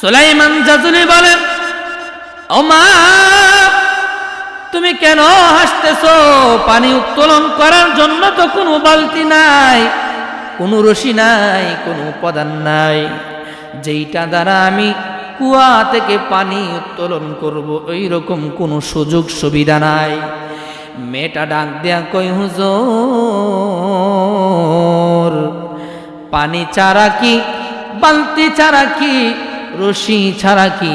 সুলাইমান জাজুলি বলেন, ও মা, তুমি কেন হাসতেছো? পানি উত্তোলন করার জন্য তো কোনো বালতি নাই, কোনো রশি নাই, কোনো উপাদান নাই, যেইটা দ্বারা আমি কুয়া থেকে পানি উত্তোলন করব, ওই রকম কোনো সুযোগ সুবিধা নাই। মেয়েটা ডাক দেয়া কই, হুজুর, পানি ছাড়া কি, বালতি ছাড়া কি, রশি ছাড়া কি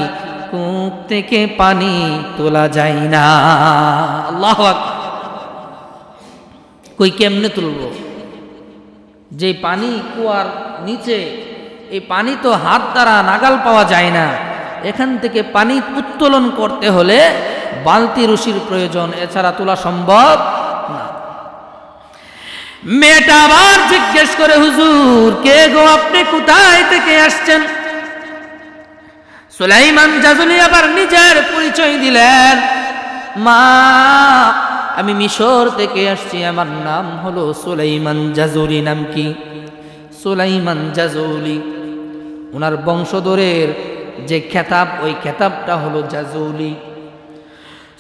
কূপ থেকে পানি তোলা যায় না? আল্লাহু আকবার। কই কেমনে তুলব? যে পানি কুয়ার নিচে, এই পানি তো হাত দ্বারা নাগাল পাওয়া যায় না। এখান থেকে পানি উত্তোলন করতে হলে বালতি রশির প্রয়োজন, এছাড়া তোলা সম্ভব না। মেয়েটা আবার জিজ্ঞেস করে, হুজুর, কে গো আপনি, কোথায় থেকে আসছেন? সুলাইমান জাজুলি আবার নিজের পরিচয় দিলেন, মা, আমি মিশর থেকে আসছি, আমার নাম হলো সুলাইমান জাজুলি। নাম কি? সুলাইমান জাজুলি। ওনার বংশধরের যে খেতাব, ওই খেতাবটা হলো জাজুলি।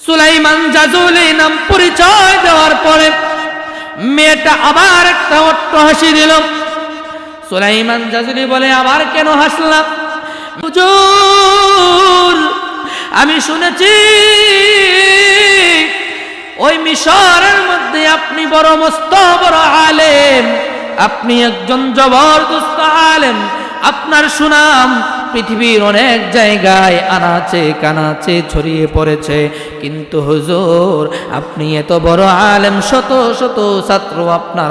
সুলাইমান জাজুলি নাম পরিচয় দেওয়ার পরে মেয়েটা আবার একটা অট্ট হাসি দিল। সুলাইমান জাজুলি বলে, আবার কেন হাসলাম? হুজুর, আমি শুনেছি ওই মিশরের মধ্যে আপনি বড় মস্ত বড় আলেম, আপনি একজন জবরদস্ত আলেম, আপনার সুনাম পৃথিবীর অনেক জায়গায় আনাচে কানাচে ছড়িয়ে পড়েছে। কিন্তু হুজুর, আপনি এত বড় আলেম, শত শত ছাত্র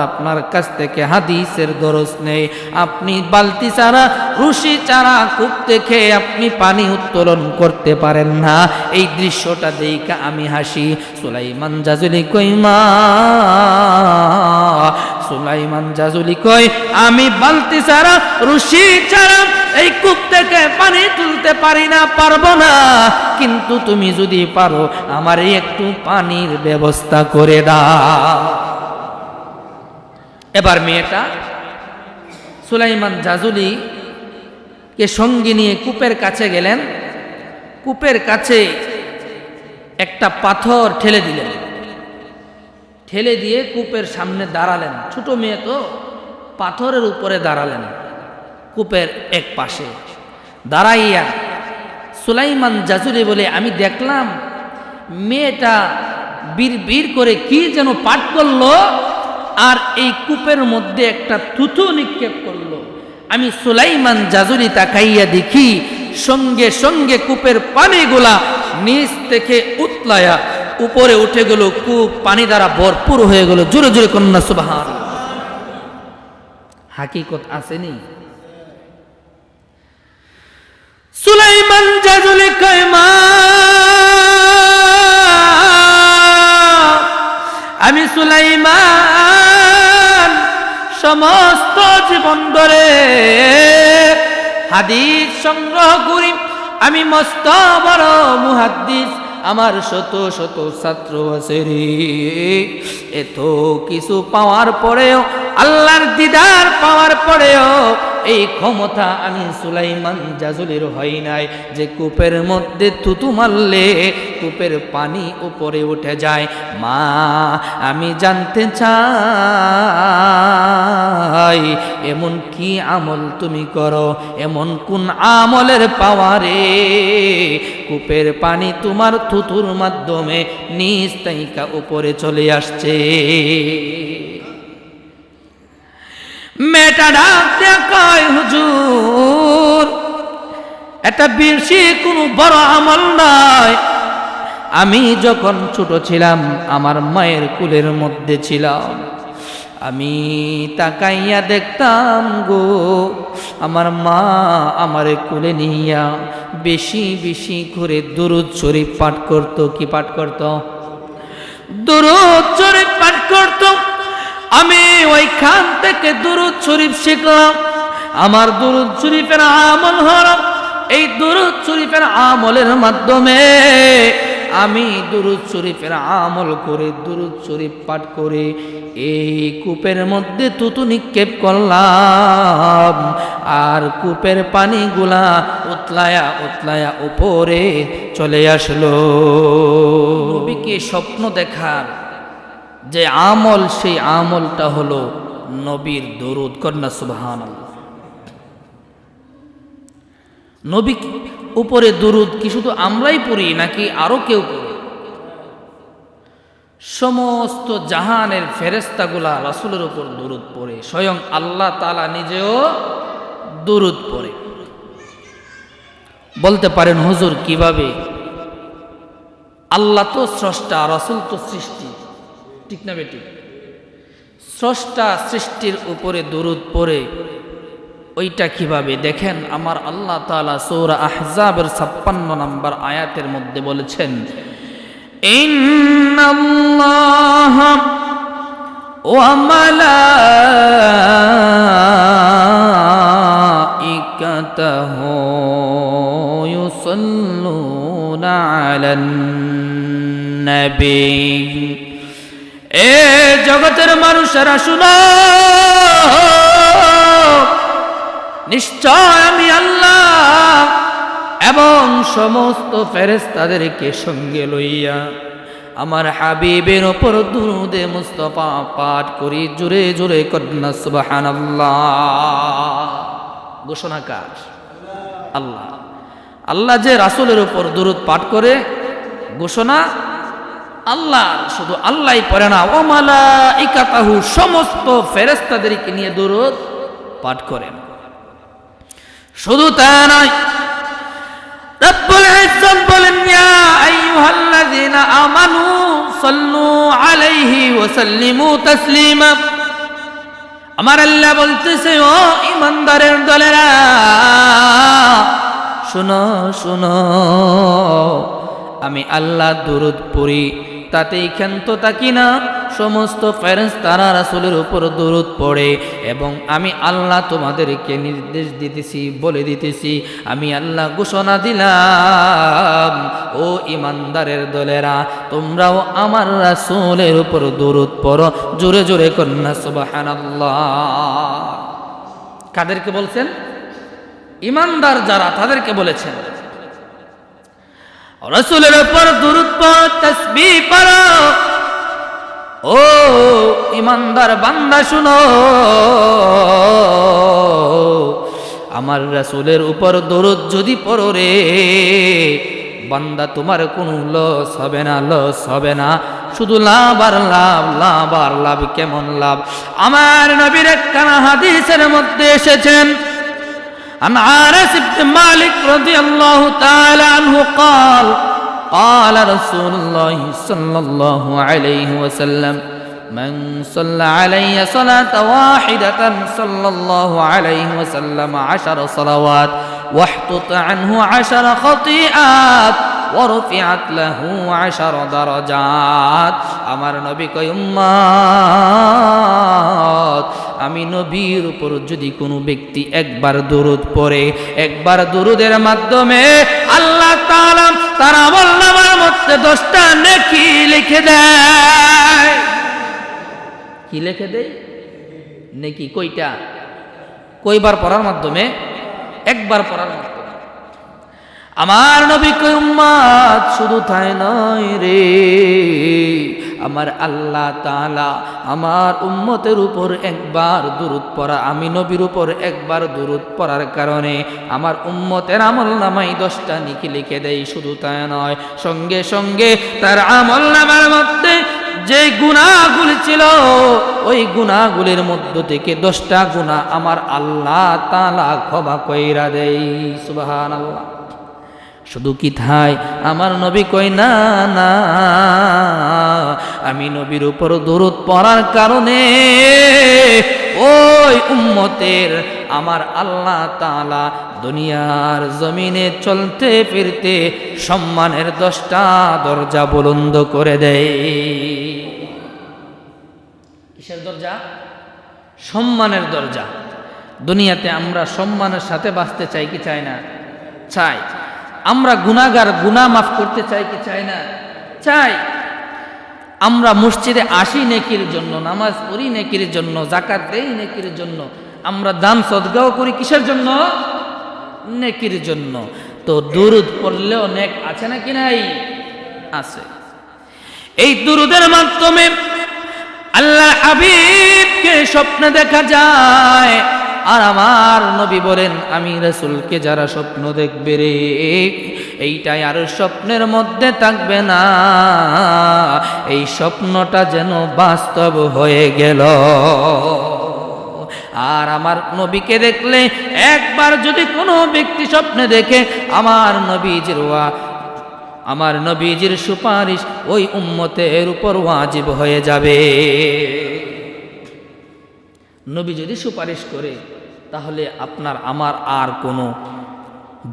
আপনার কাছ থেকে হাদিসের দরস নেই, আপনি বালতি ছাড়া, রশি ছাড়া কূপ থেকে আপনি পানি উত্তোলন করতে পারেন না। এই দৃশ্যটা দেখে আমি হাসি। সুলাইমান জাজুলি কই, মা, সুলাইমান জাজুলি কই, আমি বালতি ছাড়া, রশি ছাড়া এই কূপ থেকে পানি তুলতে পারি না, পারবো না। কিন্তু তুমি যদি পারো, আমার একটু পানির ব্যবস্থা করে দাও। এবার মেয়েটা সুলাইমান জাজুলি কে সঙ্গে নিয়ে কূপের কাছে গেলেন। কূপের কাছে একটা পাথর ঠেলে দিলেন, ঠেলে দিয়ে কূপের সামনে দাঁড়ালেন। ছোট মেয়ে তো, পাথরের উপরে দাঁড়ালেন কূপের এক পাশে। দাঁড়াইয়া সুলাইমান জাজুলি বলে, আমি দেখলাম মেয়েটা বীর করে কি যেন পাঠ করলো, আর এই কূপের মধ্যে একটা থুথু নিক্ষেপ করলো। আমি সুলাইমান জাজুলি তাকাইয়া দেখি, সঙ্গে সঙ্গে কূপের পানিগুলা নিচ থেকে উতলায়া উপরে উঠে গেল, কূপ পানি দ্বারা ভরপুর হয়ে গেল। জোরে জোরে কন্যা সুবহান। হাকিকত আসেনি? সুলাইমান জাজুলি কয়, মা, আমি সুলাইমান সমস্ত জীবন ধরে হাদিস সংগ্রহ করি, আমি মস্ত বড় মুহাদ্দিস, আমার শত শত ছাত্র আছে রে। এত কিছু পাওয়ার পরেও, আল্লাহর দিদার পাওয়ার পরেও এই ক্ষমতা আমি সুলাইমান জাজুলির হয় নাই যে কূপের মধ্যে থুতু মারলে কূপের পানি উপরে উঠে যায়। মা, আমি জানতে চাই, এমন কি আমল তুমি করো, এমন কোন আমলের পাওয়ারে কূপের পানি তোমার থুতুর মাধ্যমে নিচ থেকে উপরে চলে আসছে? মেয়েটা ডাক দিয়ে কয়, হুজুর, এটা বেশি কোনো বড় আমল নয়। আমি যখন ছোট ছিলাম, আমার মায়ের কুলের মধ্যে ছিলাম, আমি তাকাইয়া দেখতাম গো, আমার মা আমারে কুলে নিয়া বেশি বেশি করে দুরূদ শরীফ পাঠ করত। কি পাঠ করত? দুরূদ শরীফ পাঠ করত। আমি ওইখান থেকে দুরূদ শরীফ শিখলাম। আমার দুরূদ শরীফের আমল হলো, এই দুরূদ শরীফের আমলের মাধ্যমে আমি দুরূদ শরীফের আমল করে দুরূদ শরীফ পাঠ করে এই কূপের মধ্যে থুতু নিক্ষেপ করলাম, আর কূপের পানিগুলা উতলায়া উতলায়া উপরে চলে আসলো। নবীকে স্বপ্ন দেখার যে আমল, সেই আমলটা হলো নবীর দরুদ। কন্যা সুবহানাল্লাহ। নবী উপরে দরুদ কি শুধু আমরাই পড়ি নাকি আরো কেউ পড়ে? সমস্ত জাহানের ফেরেশতাগুলা রাসূলের উপর দরুদ পড়ে, স্বয়ং আল্লাহ তাআলা নিজেও দরুদ পড়ে। বলতে পারেন হুজুর কিভাবে? আল্লাহ তো স্রষ্টা, রাসূল তো সৃষ্টি, ঠিক না বেটি? স্রষ্টা সৃষ্টির উপরে দরুদ পড়ে, ওইটা কিভাবে? দেখেন আমার আল্লাহ তাআলা সূরা আহজাবের 56 নম্বর আয়াতের মধ্যে বলেছেন, ইন্নাল্লাহা ওয়া মালাইকাতাহু ইউসাল্লুনা আলান নবী। এ জগতের মানুষেরা শুনো, নিশ্চয় আমি আল্লাহ এবং সমস্ত ফেরেশতাদেরকে সঙ্গে লইয়া আমার হাবিবের ওপর দুরূদে মুস্তাফা পাঠ করি। জোরে জোরে কন্যা সুবহানাল্লাহ। ঘোষণাকার আল্লাহ। আল্লাহ যে রাসূলের উপর দুরূদ পাঠ করে, ঘোষণা আল্লাহ, শুধু আল্লাহই পড়ে না, ওয়া মালাইকাতাহু সমস্ত ফেরেশতাদেরকে নিয়ে দুরূদ পাঠ করেন। শুধু তা নয়, রব্বুল ইজ্জত বলেন, ইয়া আইয়ুহাল্লাযীনা আমানু সাল্লু আলাইহি ওয়া সাল্লিমু তাসলিমা। আমার আল্লাহ বলতেছে, ও ঈমানদারের দলেরা, শুনো শুনো, আমি আল্লাহ দুরূদ পড়ি, তাতেই ক্ষান্ত থাকি না। সমস্ত ফেরেশতারা রাসূলের উপর দুরূদ পড়ে এবং আমি আল্লাহ তোমাদেরকে নির্দেশ দিতেছি, বলে দিতেছি, আমি আল্লাহ ঘোষণা দিলাম, ও ঈমানদারের দলেরা, তোমরাও আমার রাসূলের উপর দুরূদ পড়ো। জোরে জোরে কন্যা সুবহানাল্লাহ। কাদেরকে বলছেন? ঈমানদার যারা, তাদেরকে বলেছেন রাসূলের উপর দুরূদ পড়ো, তাসবিহ পড়ো। ও ঈমানদার বান্দা শুনো, আমার রাসূলের উপর দরুদ যদি পড়ো রে বান্দা, তোমার কোনো লস হবে না, লস হবে না, শুধু লাভ আর লাভ, লাভ আর লাভ। কেমন লাভ? আমার নবীর একখানা হাদিসের মধ্যে এসেছেন, عن عارس بن مالك رضي الله تعالى عنه قال قال رسول الله صلى الله عليه وسلم من صلى علي صلاة واحدة صلى الله عليه وسلم 10 صلوات واحتط عنه 10 خطيئات ورفعت له 10 درجات। আমার নবী কয়, উম্মত, আমি নবীর উপর যদি কোনো ব্যক্তি একবার দরুদ পড়ে, একবার দরুদের মাধ্যমে আল্লাহ তাআলা তার আমলনামার মধ্যে 10টা নেকি লিখে দেয়। কি লিখে দেয়? নেকি। কয়টা? কয়বার পড়ার মাধ্যমে? একবার পড়ার মাধ্যমে। আমার নবী কয়, উম্মত, শুধু তাই নয় রে, আমার আল্লাহ তাআলা আমার উম্মতের উপর একবার দুরূদ পড়া, আমি নবীর উপর একবার দুরূদ পড়ার কারণে আমার উম্মতের আমলনামায় 10টা নেকি লিখে দেয়। শুধু তাই নয়, সঙ্গে সঙ্গে তার আমলনামার মধ্যে যে গুনাহগুলি ছিল, ওই গুনাহগুলির মধ্য থেকে 10টা গুনাহ আমার আল্লাহ তাআলা ক্ষমা কইরা দেয়। সুবহানাল্লাহ। শুধু কি তাই? আমার নবী কই, না না, আমি নবীর উপর দরুদ পড়ার কারণে ওই উম্মতের আমার আল্লাহ তাআলা দুনিয়ার জমিনে চলতে ফিরতে সম্মানের 10টা দরজা বুলন্দ করে দেয়। কিসের দরজা? সম্মানের দরজা। দুনিয়াতে আমরা সম্মানের সাথে বাঁচতে চাই কি চাই না? চাই। আমরা গুনাহগার, গুনাহ মাফ করতে চাই কি চাই না? চাই। আমরা মসজিদে আসি নেকির জন্য, নামাজ পড়ি নেকির জন্য, যাকাত দেই নেকির জন্য, আমরা দান সদকাও করি কিসের জন্য? নেকির জন্য। তো দুরুদ পড়লেও নেক আছে নাকি নাই? আছে। এই দুরুদের মাধ্যমে আল্লাহ হাবিবকে স্বপ্নে দেখা যায়। আর আমার নবী বলেন, আমি রাসূলকে যারা স্বপ্ন দেখবে রে, এইটাই আর স্বপ্নের মধ্যে থাকবে না, এই স্বপ্নটা যেন বাস্তব হয়ে গেল। আর আমার নবীকে দেখলে, একবার যদি কোনো ব্যক্তি স্বপ্নে দেখে, আমার নবীজির সুপারিশ ওই উম্মতের উপর ওয়াজিব হয়ে যাবে। নবী যদি সুপারিশ করে, তাহলে আপনার আমার আর কোনো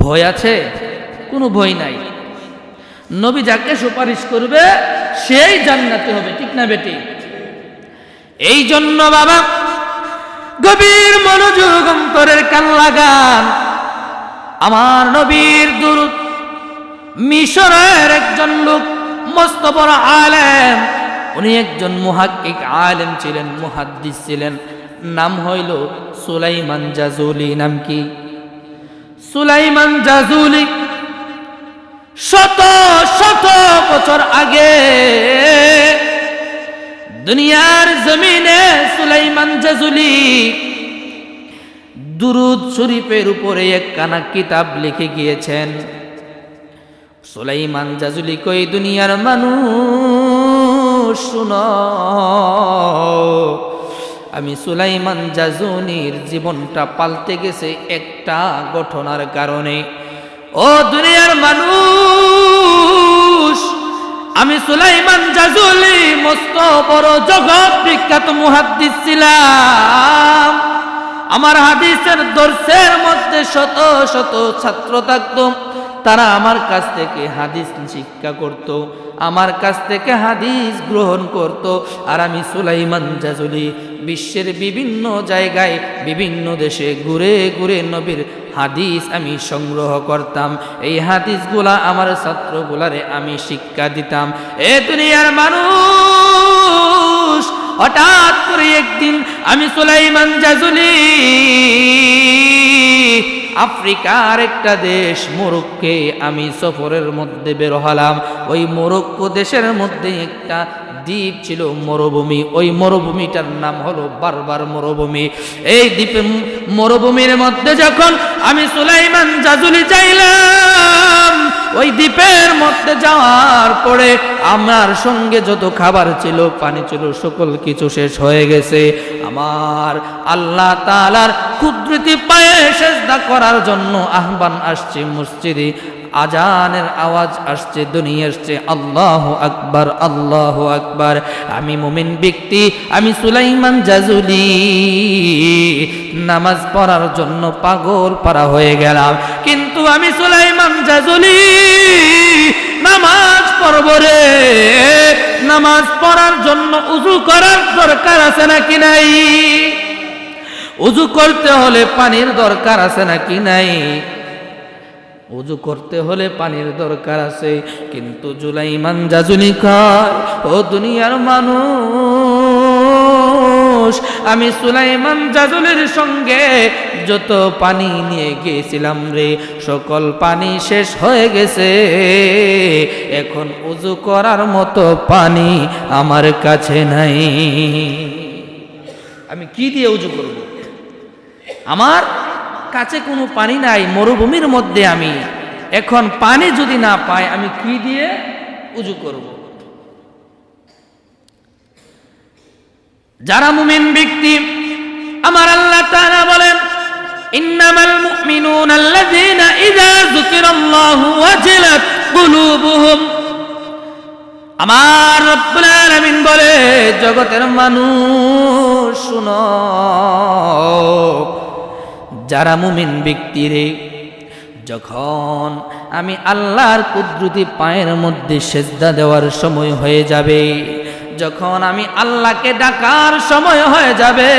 ভয় আছে? কোনো ভয় নাই। নবী যাকে সুপারিশ করবে সেই জান্নাতে হবে, ঠিক না বেটি? এই জন্য বাবা, গভীর মনোযোগ অন্তরের কান লাগান। আমার নবীর দুরূদ মিশরের একজন লোক, মস্ত বড় আলেম, উনি একজন মুহাক্কিক আলেম ছিলেন, মুহাদ্দিস ছিলেন, নাম হইল সুলাইমান জাজুলি। নাম কি? সুলাইমান জাজুলি। শত শত বছর আগে দুনিয়ার জমিনে সুলাইমান জাজুলি দুরূদ শরীফের উপরে একখানা কিতাব লিখে গিয়েছেন। সুলাইমান জাজুলি কই, দুনিয়ার মানুষ শুনো, আমি সুলাইমান জাজুলির জীবনটা পাল্টে গেছে একটা ঘটনার কারণে। ও দুনিয়ার মানুষ, আমি সুলাইমান জাজুলি মস্ত বড় জগৎ বিখ্যাত মুহাদ্দিস ছিলাম। আমার হাদিসের দর্শের মধ্যে শত শত ছাত্র থাকতো, তারা আমার কাছ থেকে হাদিস শিক্ষা করত, আমার কাছ থেকে হাদিস গ্রহণ করত। আর আমি সুলাইমান জাজুলি বিশ্বের বিভিন্ন জায়গায়, বিভিন্ন দেশে ঘুরে ঘুরে নবীর হাদিস আমি সংগ্রহ করতাম। এই হাদিসগুলা আমার ছাত্রগুলারে আমি শিক্ষা দিতাম। এ দুনিয়ার মানুষ, হঠাৎ করে একদিন আমি সুলাইমান জাজুলি আফ্রিকার একটা দেশ মরক্কোকে আমি সফরের মধ্যে বের হলাম। ওই মরক্কো দেশের মধ্যে একটা দ্বীপ ছিল, মরুভূমি। ওই মরুভূমিটার নাম হলো বারবার মরুভূমি। এই দ্বীপে মরুভূমির মধ্যে যখন আমি সুলাইমান জাজুলি চাইলাম, ওই দ্বীপের মধ্যে যাওয়ার পরে আমার সঙ্গে যত খাবার ছিল, পানি ছিল, সকল কিছু শেষ হয়ে গেছে। আমার আল্লাহ তাআলার কুদরতি পায়ে সিজদা করার জন্য আহ্বান আসছে মসজিদে, আজানের আওয়াজ আসছে, ধ্বনি আসছে, আল্লাহু আকবার, আল্লাহু আকবার। আমি মুমিন ব্যক্তি, আমি সুলাইমান জাজুলি নামাজ পড়ার জন্য পাগল পারা হয়ে গেলাম। কিন্তু আমি সুলাইমান জাজুলি নামাজ পড়ব রে, নামাজ পড়ার জন্য উযু করার দরকার আছে নাকি নাই? উযু করতে হলে পানির দরকার আছে নাকি নাই? উযু করতে হলে পানির দরকার আছে। কিন্তু সুলাইমান জাজুলি কয়, ও দুনিয়ার মানুষ, আমি সুলাইমান জাজুলির সঙ্গে যত পানি নিয়ে গিয়েছিলাম রে, সকল পানি শেষ হয়ে গেছে। এখন উযু করার মতো পানি আমার কাছে নাই। আমি কি দিয়ে উযু করব? আমার কাছে কোনো পানি নাই, মরুভূমির মধ্যে আমি। এখন পানি যদি না পাই, আমি কি দিয়ে উযু করব? যারা মুমিন ব্যক্তি, আমার আল্লাহ তাআলা বলেন, ইন্নামাল মুমিনুনা আল্লাযীনা ইযা যুকিরাল্লাহু ওয়াজিলাত কুলুবুহুম। আমার রব্বুল আলামিন বলে, জগতের মানুষ শুনো, যারা মুমিন ব্যক্তি রে, যখন আমি আল্লাহর কুদরতি পায়ের মধ্যে সিজদা দেওয়ার সময় হয়ে যাবে, যখন আমি আল্লাহকে ডাকার সময় হয়ে যাবে,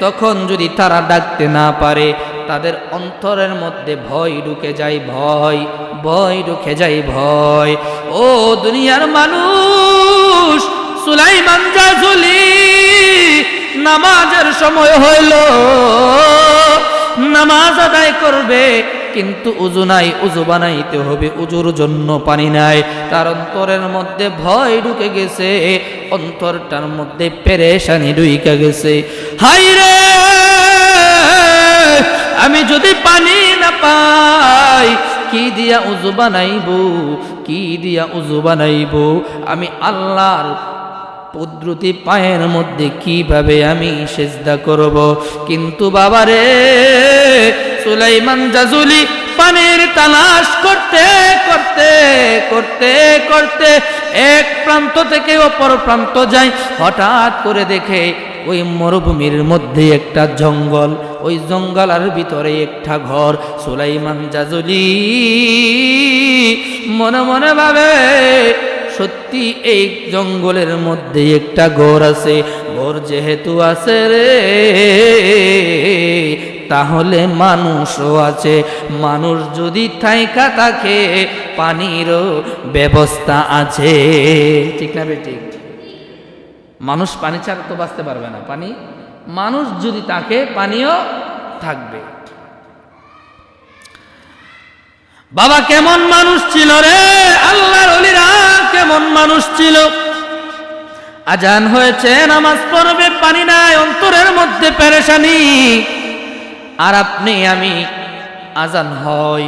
তখন যদি তারা ডাকতে না পারে, তাদের অন্তরের মধ্যে ভয় ঢুকে যায়, ভয় ঢুকে যায়, ভয়। ও দুনিয়ার মানুষ, সুলাইমান জাজুলি নামাজের সময় হইল, নামাজ আদায় করবে, কিন্তু উযু নাই, উযু বানাইতে হবে, উযুর জন্য পানি নাই। তার অন্তরের মধ্যে ভয় ঢুকে গেছে, অন্তরটার মধ্যে পেরেশানি ঢুকে গেছে। হায়রে, আমি যদি পানি না পাই কি দিয়া উযু বানাইবো, কি দিয়া উযু বানাইবো? আমি আল্লাহর কুদরতি পায়ের মধ্যে কিভাবে আমি সিজদা করব? কিন্তু বাবারে, সুলাইমান জাজুলি পানির তালাশ করতে করতে করতে করতে এক প্রান্ত থেকে অপর প্রান্ত যায়। হঠাৎ করে দেখে ওই মরুভূমির মধ্যে একটা জঙ্গল, ওই জঙ্গলের ভিতরে একটা ঘর। সুলাইমান জাজুলি মনে মনে ভাবে, সত্যি এই জঙ্গলের মধ্যে একটা ঘর আছে, ঘর যেহেতু আছে রে, তাহলে মানুষও আছে। মানুষ যদি থাইকা থাকে, পানিরও ব্যবস্থা আছে। ঠিক না বেঠিক? মানুষ পানি ছাড়া তো বাঁচতে পারবে না। পানি, মানুষ যদি থাকে, পানিও থাকবে। বাবা কেমন মানুষ ছিল রে, আল্লাহর ওলিরা কেমন মানুষ ছিল। আজান হয়েছে, নামাজ পড়বে, পানি নাই, অন্তরের মধ্যে পেরেশানি। আর আপনি আমি আজান হয়,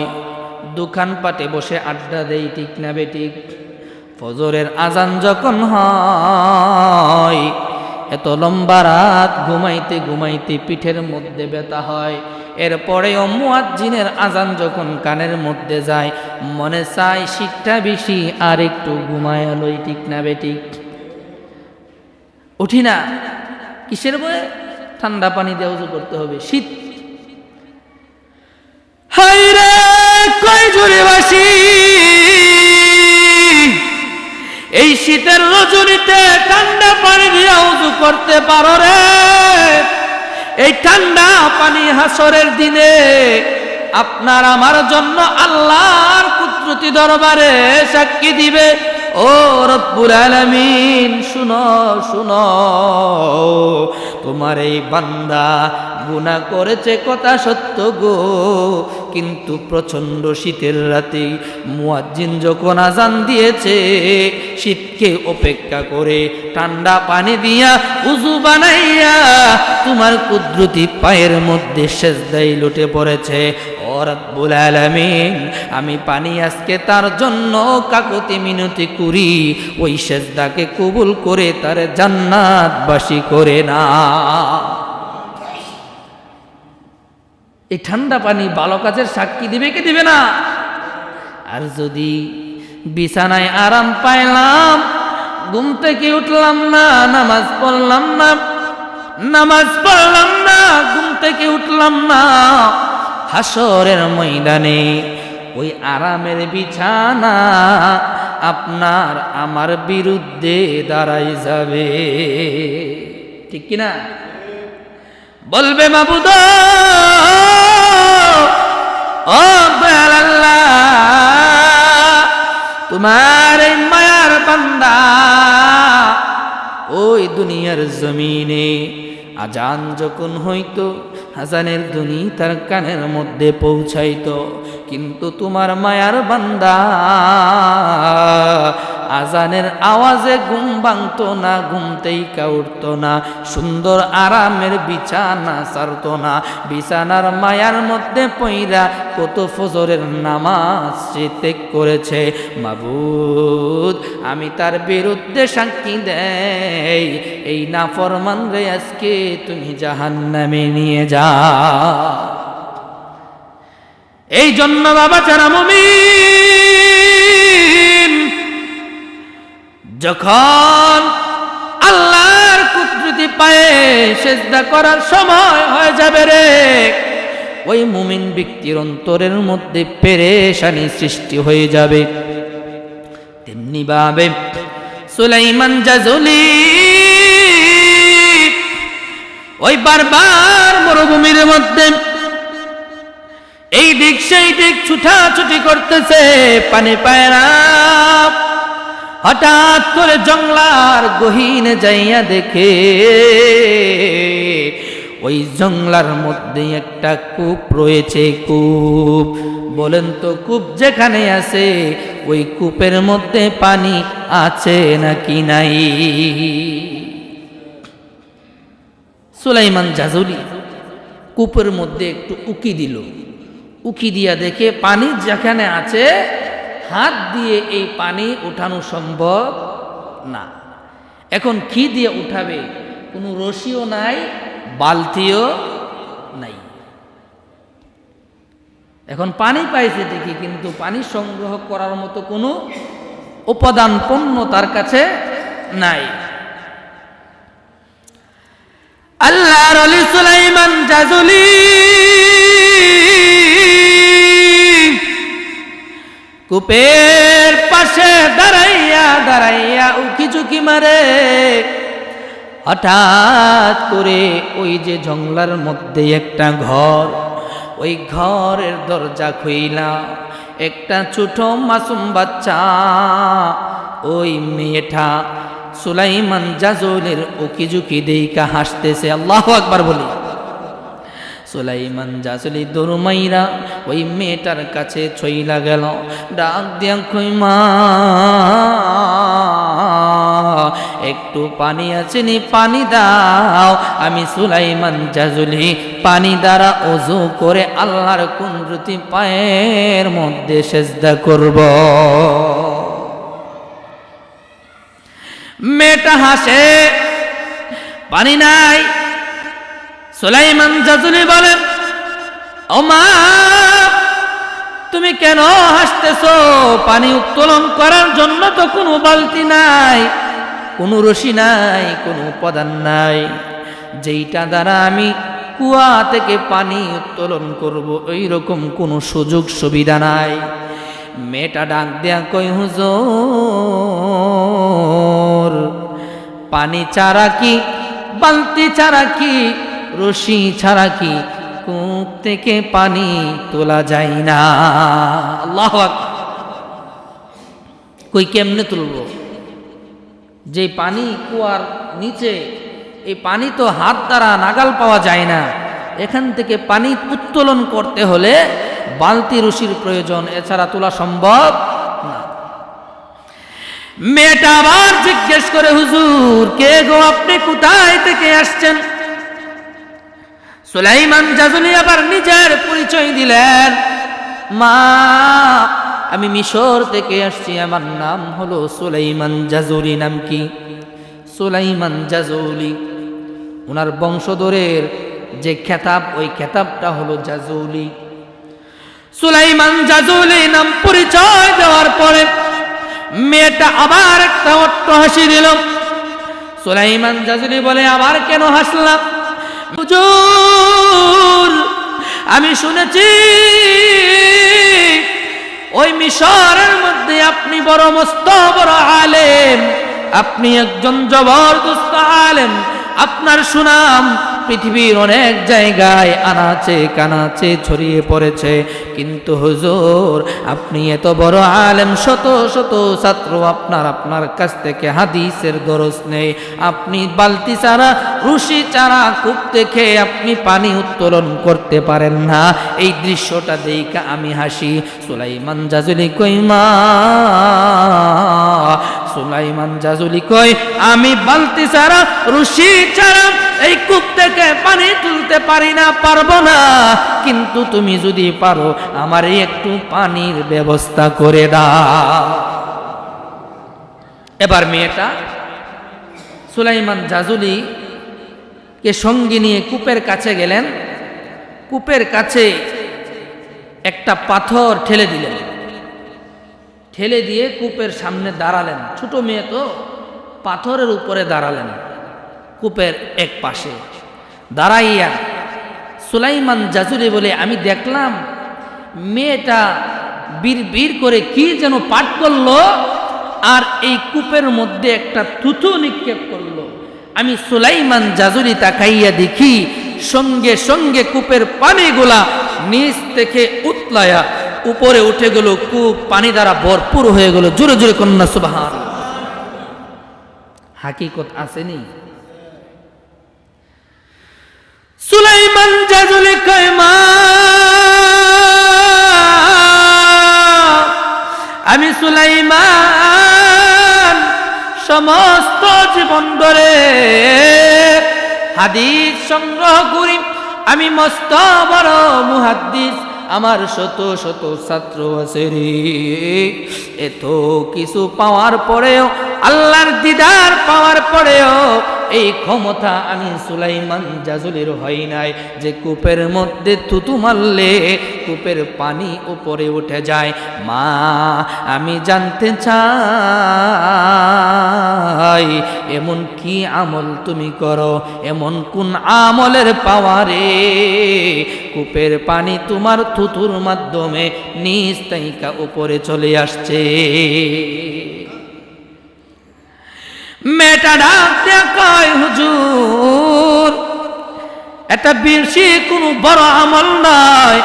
দোকানপাটে বসে আড্ডা দেই, ঠিক না বেঠিক? ফজরের আজান যখন হয়, এত লম্বা রাত, ঘুমাইতে ঘুমাইতে পিঠের মধ্যে ব্যথা হয়। এরপরেও মুয়াজ্জিনের আজান যখন কানের মধ্যে যায়, মনে চায় শীতটা বেশি, আর একটু ঘুমায় লই, ঠিক না বেঠিক? উঠি না, কিসের বয়ে? ঠান্ডা পানি দিয়ে উযু করতে হবে, শীত। হায়রে কই জুড়ে বাসি, এই শীতের রজনীতে ঠান্ডা পানি দিয়ে উযু করতে পারো রে? এই ঠান্ডা পানি হাসরের দিনে আপনার আমার জন্য আল্লাহর কুদরতি দরবারে সাক্ষী দিবে। ও রব্বুল আলামিন, শুনো শুনো, তোমার এই বান্দা গুনাহ করেছে, কথা সত্য গো, কিন্তু প্রচন্ড শীতের রাতে মুয়াজ্জিন যখন আজান দিয়েছে, শীতকে উপেক্ষা করে ঠান্ডা পানি দিয়া উযু বানাইয়া তোমার কুদরতি পায়ের মধ্যে সিজদায় লুটে পড়েছে। ও রব্বুল আলামিন, আমি পানি আজকে তার জন্য কাকুতি মিনতি করি, ওই সিজদাকে কবুল করে তার জান্নাতবাসী করে না। এই ঠান্ডা পানি ভালো কাজের সাক্ষী দিবে কি দিবে না? আর যদি বিছানায় আরাম পাইলাম, ঘুম থেকে উঠলাম না, নামাজ পড়লাম না, ঘুম থেকে উঠলাম না, হাসরের ময়দানে ওই আরামের বিছানা আপনার আমার বিরুদ্ধে দাঁড়াই যাবে, ঠিক কিনা? বলবে মাবুদ, ও দয়াল আল্লাহ, তোমার এই মায়ার বান্দা ওই দুনিয়ার জমিনে আজান যখন হইতো, আজানের ধ্বনি তার কানের মধ্যে পৌঁছাইতো, কিন্তু তোমার মায়ার বান্দা আজানের আওয়াজে ঘুম ভাঙতো না, ঘুমতেই উঠতো না, সুন্দর আরামের বিছানা ছাড়তো না, বিছানার মায়ার মধ্যে পইরা কত ফজরের নামাজ সে ত্যাগ করেছে। মাবুদ, আমি তার বিরুদ্ধে সাক্ষী দেই, এই নাফরমান রে আজকে তুমি জাহান্নামে নিয়ে যা। এই জন্য বাবা যারা মুমিন, যখন আল্লাহর কুদরতি পায়ে সিজদা করার সময় হয়ে যাবে রে, ওই মুমিন ব্যক্তির অন্তরের মধ্যে পেরেশানি সৃষ্টি হয়ে যাবে। তেমনি ভাবে সুলাইমান জাজুলি ওই বারবার মরুভূমির মধ্যে এই দিক সেই দিক ছুটাছুটি করতেছে, পানি পায় না। হঠাৎ করে জংলার গহীনে যাইয়া দেখে ওই জংলার মধ্যে একটা কূপ রয়েছে। কূপ, বলেন তো কূপ যেখানে আছে ওই কূপের মধ্যে পানি আছে নাকি নাই? সুলাইমান জাজুলি কূপের মধ্যে একটু উকি দিল। উকি দিয়া দেখে পানি যেখানে আছে হাত দিয়ে এই পানি উঠানো সম্ভব না। এখন কি দিয়ে উঠাবে? কোনো রশিও নাই, বালতিও নাই। এখন পানি পাইছে ঠিকই, কিন্তু পানি সংগ্রহ করার মতো কোনো উপাদান পণ্য তার কাছে নাই। আল্লাহর ওলি সুলাইমান জাজুলি কূপের পাশে দাঁড়াইয়া দাঁড়াইয়া উকি ঝুঁকি মারে। হঠাৎ করে ওই যে জংলার মধ্যে একটা ঘর, ওই ঘরের দরজা খুইলা একটা ছোট মাসুম বাচ্চা, ওই মেয়েটা সুলাইমান জাজুলির উকি ঝুঁকি দেইকা হাসতেছে। আল্লাহু আকবার বলি। সুলাইমান জাজুলি দরমাইরা ওই মেয়েটার কাছে ছইলা গেল, ডাক দিয়া কই, মা একটু পানি আছেনি, পানি দাও। আমি সুলাইমান জাজুলি পানি দ্বারা ওযু করে আল্লাহর কুদরতি পায়ের মধ্যে সেজদা করব। মেয়েটা হাসে, পানি নাই। সুলাইমান জাজুলি বলেন, ও মা তুমি কেন হাসতেছো? পানি উত্তোলন করার জন্য তো কোনো বালতি নাই, কোনো রশি নাই, কোনো উপাদান নাই, যেইটা দ্বারা আমি কুয়া থেকে পানি উত্তোলন করব, ওই রকম কোনো সুযোগ সুবিধা নাই। মেয়েটা ডাক দেয়া কই, হুজুর পানি ছাড়া কি, বালতি ছাড়া কি, রশি ছাড়া কি কূপ থেকে পানি তোলা যায় না? আল্লাহু আকবার। কই কেমনে তুলবো? যে পানি কুয়ার নিচে, এই পানি তো হাত দ্বারা নাগাল পাওয়া যায় না। এখান থেকে পানি উত্তোলন করতে হলে বালতি রশির প্রয়োজন, এছাড়া তোলা সম্ভব না। মেয়েটা আবার জিজ্ঞেস করে, হুজুর কে গো, আপনি কোথায় থেকে আসছেন? সুলাইমান জাজুলি আবার নিজের পরিচয় দিলেন, মা আমি মিশর থেকে আসছি, আমার নাম হলো সুলাইমান জাজুলি। নাম কি? সুলাইমান জাজুলি। ওনার বংশধরের যে খেতাব, ওই খেতাবটা হলো জাজুলি। সুলাইমান জাজুলি নাম পরিচয় দেওয়ার পরে মেয়েটা আবার একটা অট্টহাসি দিল। সুলাইমান জাজুলি বলে, আবার কেন হাসলাম? হুজুর আমি শুনেছি ওই মিশরের মধ্যে আপনি বড় মস্ত বড় আলেম, আপনি একজন জবরদস্ত আলেম, আপনার সুনাম পৃথিবীর অনেক জায়গায় আনাচে কানাচে ছড়িয়ে পড়েছে। কিন্তু হুজুর আপনি এত বড় আলেম, শত শত ছাত্র আপনার কাছ থেকে হাদিসের দরস নেই, আপনি বালতি ছাড়া, রশি ছাড়া কূপ থেকে আপনি পানি উত্তোলন করতে পারেন না। এই দৃশ্যটা দেখে আমি হাসি। সুলাইমান জাজুলি কই, মা সুলাইমান জাজুলি কই, আমি বালতি ছাড়া, রশি ছাড়া এই কূপ থেকে পানি তুলতে পারি না, পারবো না। কিন্তু তুমি যদি পারো আমার একটু পানির ব্যবস্থা করে দাও। এবার মেয়েটা সুলাইমান জাজুলি কে সঙ্গে নিয়ে কূপের কাছে গেলেন। কূপের কাছে একটা পাথর ঠেলে দিলেন, ঠেলে দিয়ে কূপের সামনে দাঁড়ালেন। ছোট মেয়ে তো, পাথরের উপরে দাঁড়ালেন কূপের এক পাশে দাঁড়াইয়া। সুলাইমান জাজুলি বলে, আমি দেখলাম মেয়েটা বীর করে কি যেন পাঠ করলো, আর এই কূপের মধ্যে একটা থুতু নিক্ষেপ করলো। আমি সুলাইমান জাজুলি তাকাইয়া দেখি সঙ্গে সঙ্গে কূপের পানিগুলা নিচ থেকে উতলায়া উপরে উঠে গেল, কূপ পানি দ্বারা ভরপুর হয়ে গেল। জোরে জোরে কন্যা সুবহান। হাকিকত আসেনি? সুলাইমান জাজুলি কয়, মা আমি সুলাইমান সমস্ত জীবন ধরে হাদিস সংগ্রহ করি, আমি মস্ত বড় মুহাদ্দিস, আমার শত শত ছাত্র আছে রে। এত কিছু পাওয়ার পরেও, আল্লাহর দিদার পাওয়ার পরেও এই ক্ষমতা আমি সুলাইমান জাজুলির হয় নাই যে কূপের মধ্যে থুতু মারলে কূপের পানি উপরে উঠে যায়। মা আমি জানতে চাই এমন কি আমল তুমি করো, এমন কোন আমলের পাওয়ারে কূপের পানি তোমার থুতুর মাধ্যমে নিচ থেকে উপরে চলে আসছে। মেয়েটা ডাক দিয়ে কয়, হুজুর এটা বেশি কোনো বড় আমল নয়।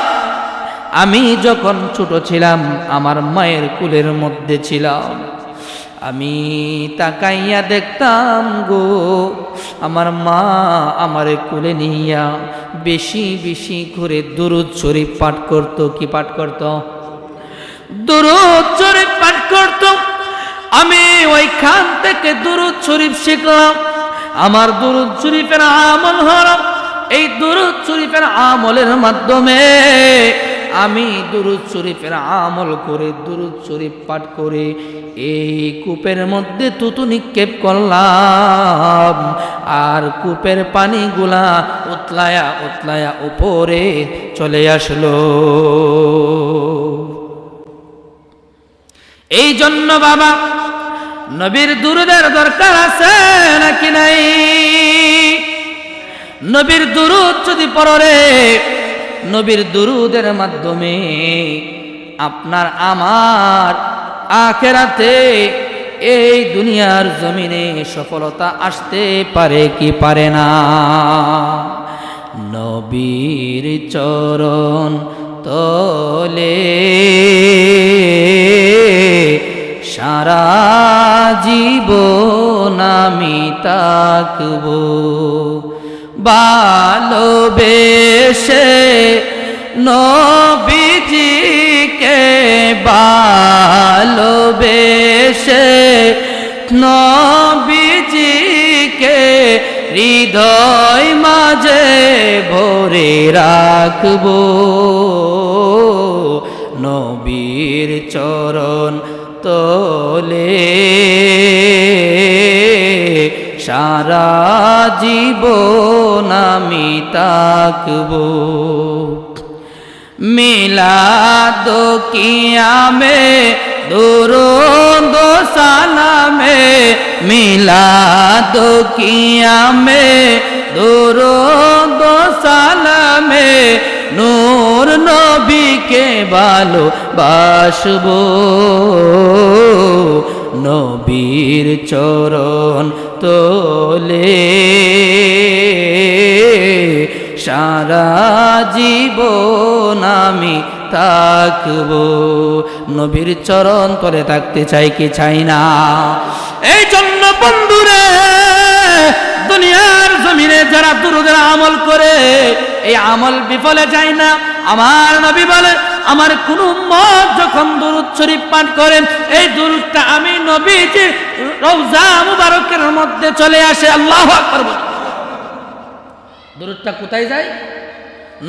আমি যখন ছোট ছিলাম, আমার মায়ের কুলের মধ্যে ছিলাম, আমি তাকাইয়া দেখতাম গো আমার মা আমারে কুলে নিয়া বেশি বেশি করে দুরূদ শরীফ পাঠ করত। কি পাঠ করত? দুরূদ শরীফ পাঠ করত। আমি ওইখান থেকে দুরূদ শরীফ শিখলাম। আমার দুরূদ শরীফের আমল হলো, এই দুরূদ শরীফের আমলের মাধ্যমে আমি দুরূদ শরীফের আমল করে, দুরূদ শরীফ পাঠ করে এই কূপের মধ্যে থুতু নিক্ষেপ করলাম, আর কূপের পানিগুলা উতলায়া উতলায়া উপরে চলে আসলো। এই জন্য বাবা নবীর দুরূদের দরকার আছে নাকি নাই? নবীর দুরূদ যদি পড়ে, নবীর দুরূদের মাধ্যমে আপনার আমার আখিরাতে এই দুনিয়ার জমিনে সফলতা আসতে পারে কি পারে না? নবীর চরণ তলে সারা জীবন আমি তাকবো, ভালোবেসে নবীজিকে ভালোবেসে নবীজিকে হৃদয় মাঝে ভরে রাখবো। নবীর চরণ তলে সারা জীবন আমি তাকবো। মিলাদ কিয়ামে দুরূদ সালামে, মিলাদ কিয়ামে দুরূদ সালামে নূর নবীকে ভালোবাসবো। নবীর চরণ তলে সারা জীবন আমি থাকবো। নবীর চরণ তলে থাকতে চাই কি চাই না? এই জন্য বন্ধুরে, দুনিয়ার জমিনে যারা দুরূদের আমল করে এই আমল বিফলে যায় না। আমার নবী বলে, আমার কোন উম্মত যখন দুরূদ শরীফ পাঠ করেন, এই দুরূদটা আমি নবীজির রওজা মুবারকের মধ্যে চলে আসে। আল্লাহু আকবার। দুরূদটা কোথায় যায়?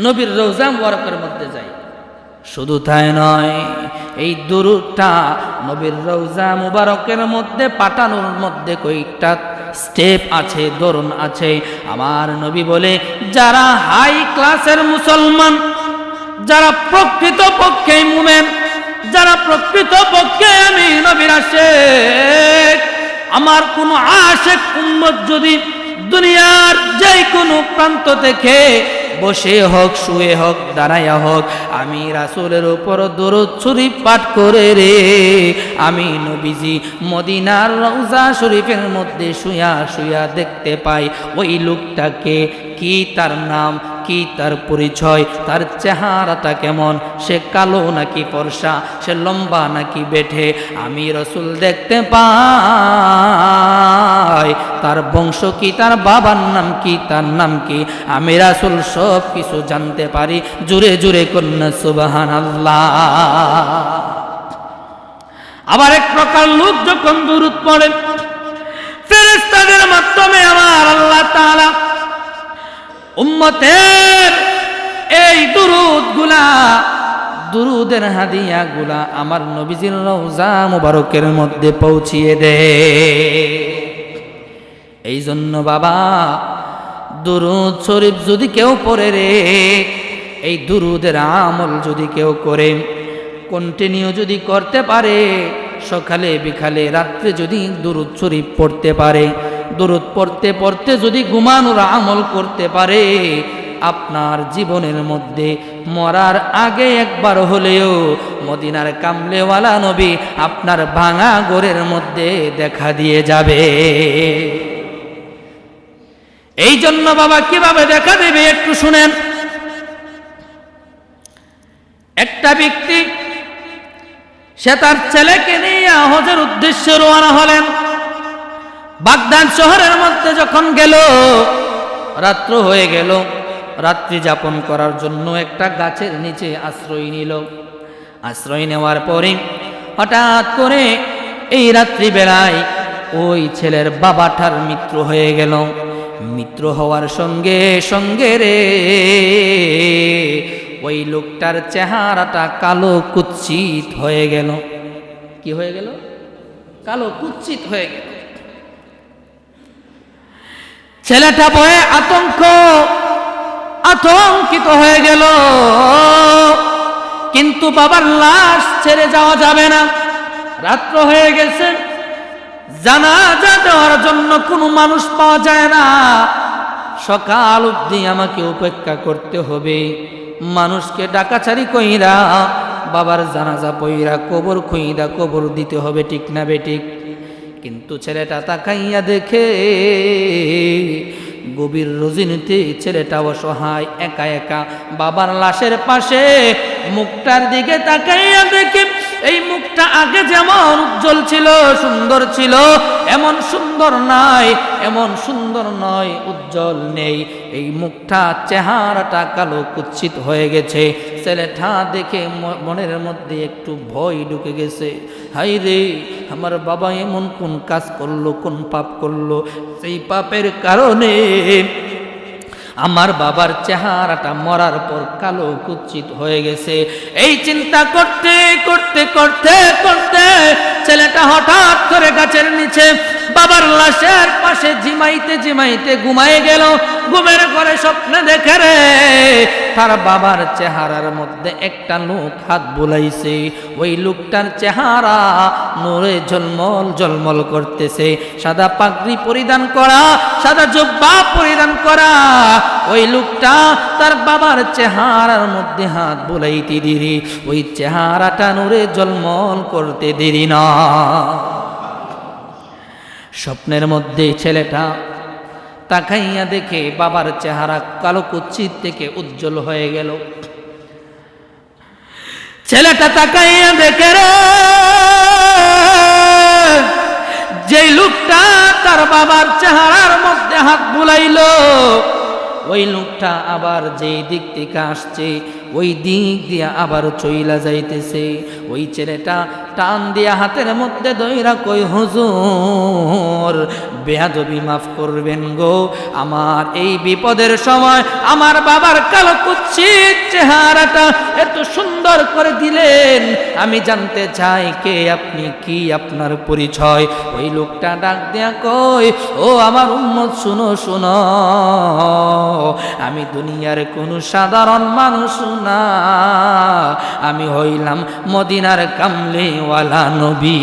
নবীর রওজা মুবারকের মধ্যে যায়। শুধু তাই নয়, এই দুরূদটা নবীর রওজা মুবারকের মধ্যে পাঠানোর মধ্যে কয়েকটা স্টেপ আছে, ধরন আছে। আমার নবী বলে, যারা হাই ক্লাসের মুসলমান, যারা প্রকৃত পক্ষে মুমিন, যারা প্রকৃত পক্ষে আমি নবীর আশিক, আমার কোন আশিক উম্মত যদি দুনিয়ার যে কোনো প্রান্ত থেকে বসে হোক, শুয়ে হোক, দাঁড়াইয়া হোক, আমি রাসূলের উপর দরুদ শরীফ পাঠ করে রে আমি নবীজি মদিনার রওজা শরীফের মধ্যে শুয়া শুয়া দেখতে পাই ওই লোকটাকে, কি তার নাম, কি তার পরিচয়, তার চেহারাটা কেমন, সে কালো নাকি ফর্সা, সে লম্বা নাকি বেঠে, আমি রাসূল দেখতে পাই তার বংশ কি, তার বাবার নাম কি, তার নাম কি, আমি রাসূল সব কিছু জানতে পারি। জোরে জোরে কন্যা সুবহানাল্লাহ। আবার এক প্রকার লোক যখন দুরূদ পড়ে ফেরেশতাদের মাধ্যমে আমার আল্লাহ তাআলা উম্মতের এই দুরূদগুলা, দুরূদের হাদিয়াগুলা আমার নবীজির রওজা মুবারকের মধ্যে পৌঁছিয়ে দেয়। এই জন্য বাবা দুরূদ শরীফ যদি কেউ পড়ে রে, এই দুরূদের আমল যদি কেউ করে, কন্টিনিউ যদি করতে পারে, সকালে বিকালে রাত্রে যদি দুরূদ শরীফ পড়তে পারে, দুরূদ পড়তে পড়তে যদি ঘুমানোর আমল করতে পারে, আপনার জীবনের মধ্যে মরার আগে একবার হলেও মদিনার কামলেওয়ালা নবী আপনার ভাঙা ঘরের মধ্যে দেখা দিয়ে যাবে। এই জন্য বাবা কিভাবে দেখা দেবে একটু শুনেন। একটা ব্যক্তি সে তার ছেলেকে নিয়ে হজের উদ্দেশ্যে রওনা হলেন। বাগদাদ শহরের মধ্যে যখন গেল, রাত্র হয়ে গেল, রাত্রি যাপন করার জন্য একটা গাছের নিচে আশ্রয় নিল। আশ্রয় নেওয়ার পরে হঠাৎ করে এই রাত্রিবেলায় ওই ছেলের বাবাটার মৃত্যু হয়ে গেল। মৃত্যু হওয়ার সঙ্গে সঙ্গে রে ওই লোকটার চেহারাটা কালো কুৎসিত হয়ে গেল। কি হয়ে গেল? কালো কুৎসিত হয়ে গেল। ছেলেটা ভয়ে আতঙ্কিত হয়ে গেল। কিন্তু বাবার লাশ ছেড়ে যাওয়া যাবে না, রাত্র হয়ে গেছে, জানাজা দেওয়ার জন্য কোনো মানুষ পাওয়া যায় না, সকাল অবধি আমাকে অপেক্ষা করতে হবে। মানুষকে ডাকাচারি কইরা বাবার জানাজা পইরা কবর খুঁইরা কবর দিতে হবে, ঠিক না বেঠিক? কিন্তু ছেলেটা তাকাইয়া দেখে গভীর রজনীতে ছেলেটা অসহায় একা একা বাবার লাশের পাশে মুখটার দিকে তাকাইয়া দেখে এই মুখটা আগে যেমন উজ্জ্বল ছিল, সুন্দর ছিল, এমন সুন্দর নাই, এমন সুন্দর নয়, উজ্জ্বল নেই। এই মুখটা, চেহারাটা কালো কুৎসিত হয়ে গেছে। ছেলেটা দেখে মনের মধ্যে একটু ভয় ঢুকে গেছে। হাই রে, আমার বাবা এমন কোন কাজ করলো, কোন পাপ করলো, সেই পাপের কারণে আমার বাবার চেহারাটা মরার পর কালো কুৎসিত হয়ে গেছে। এই চিন্তা করতে করতে করতে করতে ছেলেটা হঠাৎ করে গাছের নিচে বাবার লাশের পাশে ঝিমাইতে ঝিমাইতে ঘুমায় গেল। ঘুমের ঘরে স্বপ্নে দেখে রে তার বাবার চেহারার মধ্যে একটা লোক হাত বুলাইছে। ওই লোকটার চেহারা নূরে ঝলমল ঝলমল করতেছে, সাদা পাগড়ি পরিধান করা, সাদা জুব্বা পরিধান করা। ওই লোকটা তার বাবার চেহারার মধ্যে হাত বুলাইতে দেরি, ওই চেহারাটা নূরে ঝলমল করতে দেরি না। স্বপ্নের মধ্যে ছেলেটা তাকাইয়া দেখে বাবার চেহারা কালো কুৎসিত থেকে উজ্জ্বল হয়ে গেল। ছেলেটা তাকাইয়া দেখে রে যেই লোকটা তার বাবার চেহারার মধ্যে হাত বুলাইল, ওই লোকটা আবার যেই দিক থেকে আসছে ওই দিক দিয়ে আবার চইলা যাইতেছে। ওই ছেলেটা টান দিয়া হাতের মধ্যে দইরা কই, হুজুর বেয়াদবি মাফ করবেন গো, আমার এই বিপদের সময় আমার বাবার কালো কুৎসিত চেহারাটা এত সুন্দর করে দিলেন, আমি জানতে চাই কে আপনি, কি আপনার পরিচয়? ওই লোকটা ডাক দিয়া কই, ও আমার উম্মত শুনো শুনো, আমি দুনিয়ার কোন সাধারণ মানুষ না, আমি হইলাম মদিনার কামলেওয়ালা নবী।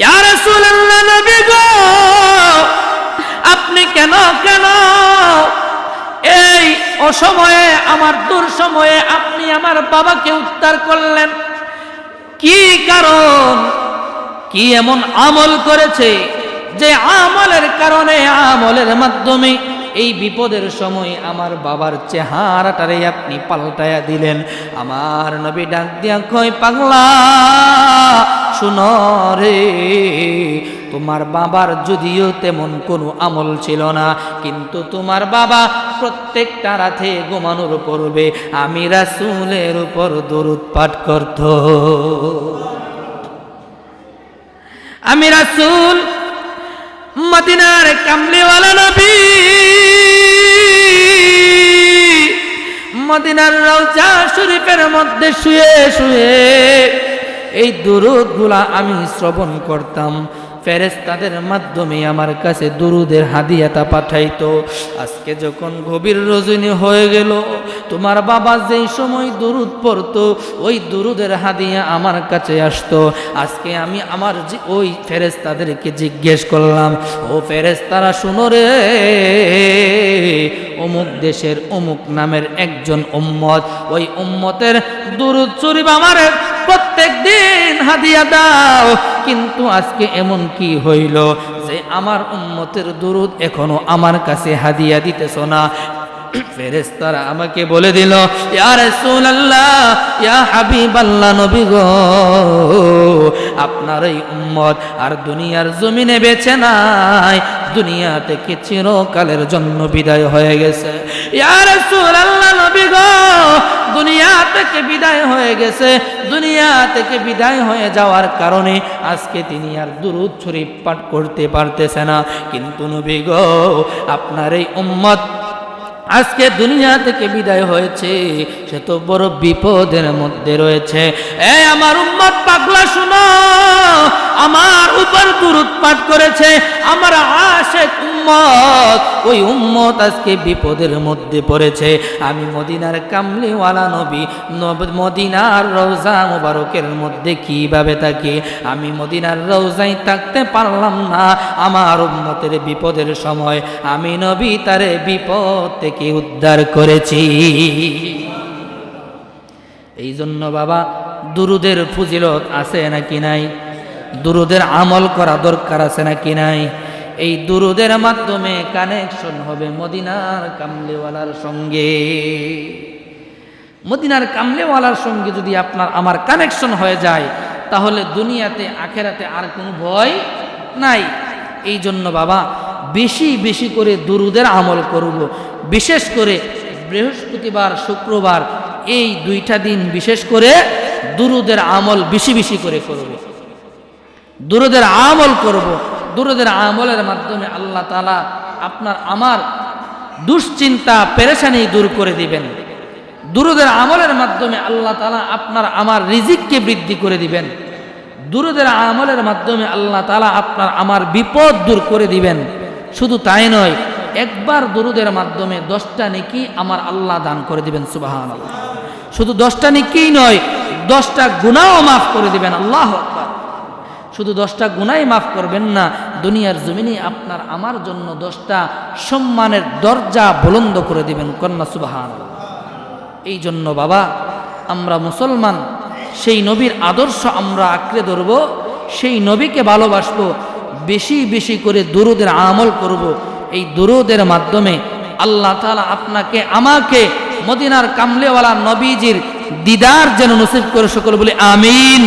ইয়া রাসূলুল্লাহ, নবী গো আপনি কেন কেন এই অসময়ে, আমার দুঃসময়ে আপনি আমার বাবাকে উদ্ধার করলেন? কি কারণ? কি এমন আমল করেছে যে আমলের কারণে, আমলের মাধ্যমে এই বিপদের সময় আমার বাবার চেহারাটারে আপনি পাল্টায়া দিলেন? আমার নবী ডাক দিয়া কয়, পাগলা শুনো রে, তোমার বাবার যদিও তেমন কোনো আমল ছিল না, কিন্তু তোমার বাবা প্রত্যেকটা রাতে ঘুমানোর পূর্বে আমি রাসূলের উপর দরুদ পাঠ করত। আমি রাসূল মদিনার কামলিওয়ালা নবী মদিনার রওজা শরীফের মধ্যে শুয়ে শুয়ে এই দুরূদগুলা আমি শ্রবণ করতাম। ফেরেশতাদের মাধ্যমে আমার কাছে দুরুদের হাদিয়াটা পাঠাইতো। আজকে যখন গভীর রজনী হয়ে গেল, তোমার বাবা যেই সময় দুরুদ পড়তো ওই দুরুদের হাদিয়া আমার কাছে আসতো। আজকে আমি আমার ওই ফেরেশতাদেরকে জিজ্ঞেস করলাম, ও ফেরেশতারা শুনো রে, অমুক দেশের অমুক নামের একজন উম্মত, ওই উম্মতের দুরুদ শরীফ আমার প্রত্যেক দিন হাদিয়া দাও, কিন্তু আজকে এমন কি হইল যে আমার উম্মতের দুরুদ এখনো আমার কাছে হাদিয়া দিতেছ না? ফেরেশতারা আমাকে বলে দিল, ইয়া রাসূলুল্লাহ, ইয়া হাবিবাল্লাহ, নবী গো, আপনার এই উম্মত আর দুনিয়ার জমিনে বেঁচে নাই, দুনিয়া থেকে চিরকালের জন্য বিদায় হয়ে গেছে। ইয়া রাসূলুল্লাহ, নবী গো, দুনিয়া থেকে বিদায় হয়ে গেছে। দুনিয়া থেকে বিদায় হয়ে যাওয়ার কারণে আজকে তিনি আর দুরূদ শরীফ পাঠ করতে পারতেছে না। কিন্তু নবী গো, আপনার এই উম্মত আজকে দুনিয়া থেকে বিদায় হয়েছে, সে তো বড় বিপদের মধ্যে রয়েছে। আমার উম্মত পাগলা শুনো, আমার উপর দুরূদ পাঠ করেছে আমার আশিক উম্মত, ওই উম্মত আজকে বিপদের মধ্যে পড়েছে। আমি মদিনার কামলিওয়ালা নবী মদিনার রওজা মুবারকের মধ্যে কিভাবে থাকি? আমি মদিনার রওজায় থাকতে পারলাম না। আমার উম্মতের বিপদের সময় আমি নবী তারে বিপদ থেকে উদ্ধার করেছি। এই জন্য বাবা, দুরুদের ফজিলত আছে নাকি নাই? দুরুদের আমল করা দরকার আছে নাকি নাই? এই দুরুদের মাধ্যমে কানেকশন হবে মদিনার কামলিওয়ালার সঙ্গে। মদিনার কামলিওয়ালার সঙ্গে যদি আপনার আমার কানেকশন হয়ে যায়, তাহলে দুনিয়াতে আখেরাতে আর কোনো ভয় নাই। এই জন্য বাবা, বেশি বেশি করে দুরুদের আমল করব। বিশেষ করে বৃহস্পতিবার, শুক্রবার, এই দুইটা দিন বিশেষ করে দুরুদের আমল বেশি বেশি করে করব। দুরুদের আমল করব। দুরুদের আমলের মাধ্যমে আল্লাহ তাআলা আপনার আমার দুশ্চিন্তা পেরেশানি দূর করে দিবেন। দুরুদের আমলের মাধ্যমে আল্লাহ তাআলা আপনার আমার রিজিককে বৃদ্ধি করে দিবেন। দুরুদের আমলের মাধ্যমে আল্লাহ তাআলা আপনার আমার বিপদ দূর করে দিবেন। শুধু তাই নয়, একবার দুরুদের মাধ্যমে 10টা নেকি আমার আল্লাহ দান করে দিবেন। সুবহানাল্লাহ। শুধু 10টা নেকিই নয়, 10টা গুনাহও মাফ করে দিবেন। আল্লাহু আকবার। শুধু 10টা গুনাহ মাফ করবেন না, দুনিয়ার জমিনে আপনার আমার জন্য 10টা সম্মানের দরজা বুলন্দ করে দিবেন। কন্যা সুবহানাল্লাহ। এই জন্য বাবা, আমরা মুসলমান, সেই নবীর আদর্শ আমরা আঁকড়ে ধরব, সেই নবীকে ভালোবাসবো, বেশি বেশি করে দুরুদের আমল করব। এই দুরুদের মাধ্যমে আল্লাহ তাআলা আপনাকে আমাকে মদিনার কামলিওয়ালা নবীজির দিদার যেন নসিব করে সকল বলে আমিন।